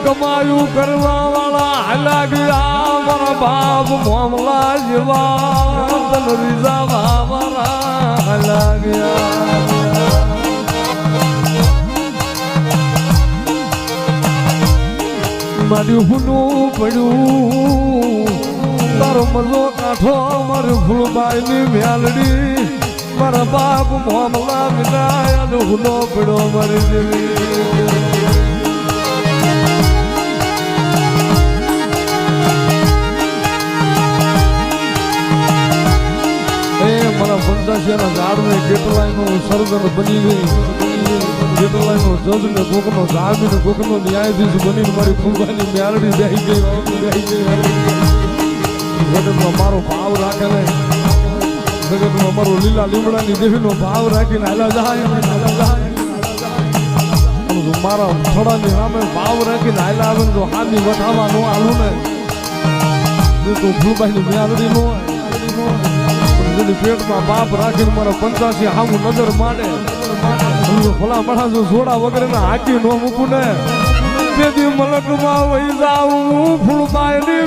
કમાયું કરવા વાળા હાલા ગયા મારા બાપ મોમલા જેવા તન રીઝા મારા હાલા ગયા મારું હુનું પડ્યું તારો મજો કાઠો મારું ફૂલબાઈ ની મ્યાલડી મારા બાપ મોમલા વિનાયા હુનો પડ્યો મારી દેવી મારા પંચાસીના ઝાડને કેટલાયનું સર્જન બની ગઈ કેટલાયનો જજ ને કોકનો જામી ને કોકનો ન્યાયાધીશ બનીને મારી ફૂલબાની મ્યાલડી બેહી ગઈ જગતમાં મારો ભાવ રાખે ને જગતમાં મારો લીલા લીમડાની દેવીનો ભાવ રાખીને હાલા જાય મારા થોડાની સામે ભાવ રાખીને હાલા આવે ને તો હાથી વઠાવા નો હાલું ને તો ફૂલબાની મ્યાલડી નો પેટમાં બાપ રાખીને મારા 85 હામું નજર માંડે ભલા મળા જો સોડા વગેરે ના હાકી નો મૂકું ને તેથી મલકમાં વહી જાઉં ફૂલબાઈ ની